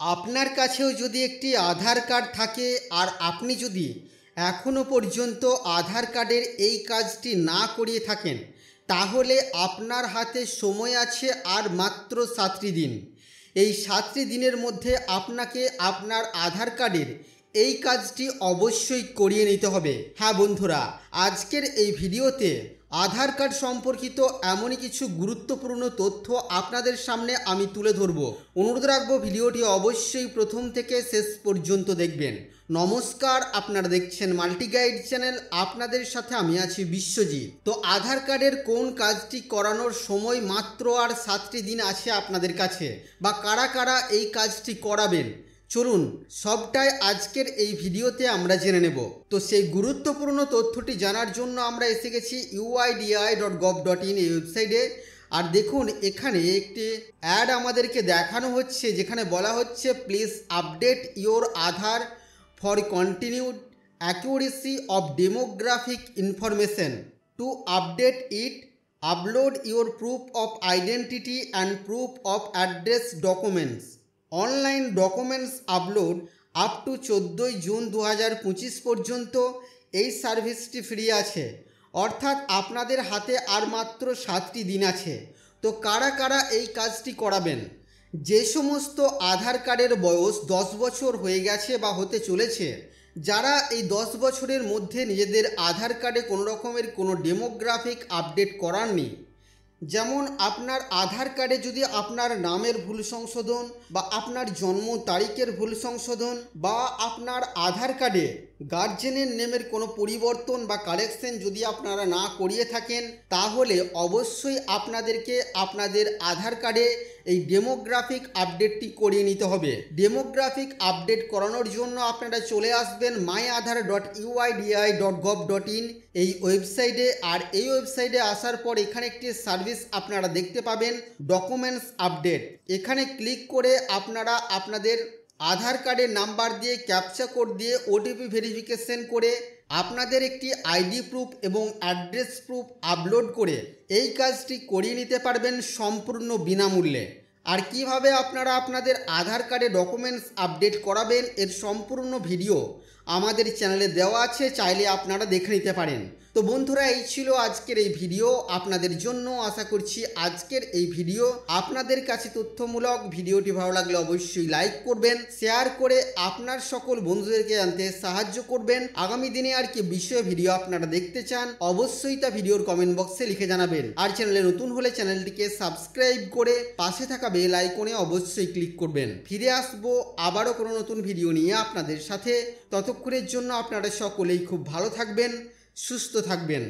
আপনার কাছেও যদি একটি আধার কার্ড থাকে আর আপনি যদি এখনও পর্যন্ত আধার কার্ডের এই কাজটি না করিয়ে থাকেন, তাহলে আপনার হাতে সময় আছে আর মাত্র 7টি দিন। এই 7টি দিনের মধ্যে আপনাকে আপনার আধার কার্ডের এই কাজটি অবশ্যই করিয়ে নিতে হবে। হ্যাঁ বন্ধুরা, আজকের এই ভিডিওতে আধার কার্ড সম্পর্কিত এমনই কিছু গুরুত্বপূর্ণ তথ্য আপনাদের সামনে আমি তুলে ধরব। অনুরোধ রাখবো ভিডিওটি অবশ্যই প্রথম থেকে শেষ পর্যন্ত দেখবেন। নমস্কার, আপনারা দেখছেন মাল্টি গাইড চ্যানেল, আপনাদের সাথে আমি আছি বিশ্বজিৎ। তো আধার কার্ডের কোন কাজটি করানোর সময় মাত্র আর 7টি দিন আছে আপনাদের কাছে, বা কারা কারা এই কাজটি করাবেন, চলুন সবটাই আজকের এই ভিডিওতে আমরা জেনে নেব। তো সেই গুরুত্বপূর্ণ তথ্যটি জানার জন্য আমরা এসে গেছি uidi.gov.in এই ওয়েবসাইটে। আর দেখুন, এখানে একটি অ্যাড আমাদেরকে দেখানো হচ্ছে, যেখানে বলা হচ্ছে please update your Aadhaar for continued accuracy of demographic information. To update it, upload your proof of identity and proof of address documents. Online documents upload up to 14ই জুন 2025 পর্যন্ত এই সার্ভিসটি ফ্রি আছে। অর্থাৎ আপনাদের হাতে আর মাত্র 7টি দিন আছে। তো কারা কারা এই কাজটি করাবেন? যে সমস্ত আধার কার্ডের বয়স 10 বছর হয়ে গেছে বা হতে চলেছে, যারা এই 10 বছরের মধ্যে নিজেদের আধার কার্ডে কোনো রকমের কোনো ডেমোগ্রাফিক আপডেট করাননি, যেমন আপনার আধার কার্ডে যদি আপনার নামের ভুল সংশোধন, বা আপনার জন্ম তারিখের ভুল সংশোধন, বা আপনার আধার কার্ডে গার্জেনের নেমের কোনো পরিবর্তন বা কারেকশন যদি আপনারা না করিয়ে থাকেন, তাহলে অবশ্যই আপনাদেরকে আপনাদের আধার কার্ডে এই ডেমোগ্রাফিক আপডেটটি করিয়ে নিতে হবে। ডেমোগ্রাফিক আপডেট করানোর জন্য আপনারা চলে আসবেন myaadhar.uidi.gov.in এই ওয়েবসাইটে। আর এই ওয়েবসাইটে আসার পর এখানে একটি সার্ভিস আপনারা দেখতে পাবেন, ডকুমেন্টস আপডেট। এখানে ক্লিক করে আপনারা আপনাদের আধার কার্ডের নাম্বার দিয়ে ক্যাপচা কোড দিয়ে ওটিপি ভেরিফিকেশন করে আপনাদের একটি আইডি প্রুফ এবং অ্যাড্রেস প্রুফ আপলোড করে এই কাজটি করিয়ে নিতে পারবেন সম্পূর্ণ বিনামূল্যে। আর কিভাবে আপনারা আপনাদের আধার কার্ডে ডকুমেন্টস আপডেট করাবেন, এর সম্পূর্ণ ভিডিও আমাদের চ্যানেলে দেওয়া আছে, চাইলে আপনারা দেখে নিতে পারেন। তো বন্ধুরা, এই ছিল আজকের এই ভিডিও আপনাদের জন্য। আশা করছি আজকের এই ভিডিও আপনাদের কাছে তথ্যমূলক। ভিডিওটি ভালো লাগলে অবশ্যই লাইক করবেন, শেয়ার করে আপনার সকল বন্ধুদেরকে জানতে সাহায্য করবেন। আগামী দিনে আর কি বিষয়ে ভিডিও আপনারা দেখতে চান, অবশ্যই তা ভিডিওর কমেন্ট বক্সে লিখে জানাবেন। আর চ্যানেলে নতুন হলে চ্যানেলটিকে সাবস্ক্রাইব করে পাশে থাকা বেল আইকনে অবশ্যই ক্লিক করবেন। ফিরে আসবো আবারও কোনো নতুন ভিডিও নিয়ে আপনাদের সাথে। ততক্ষণের জন্য আপনারা সকলেই খুব ভালো থাকবেন, সুস্থ থাকবেন।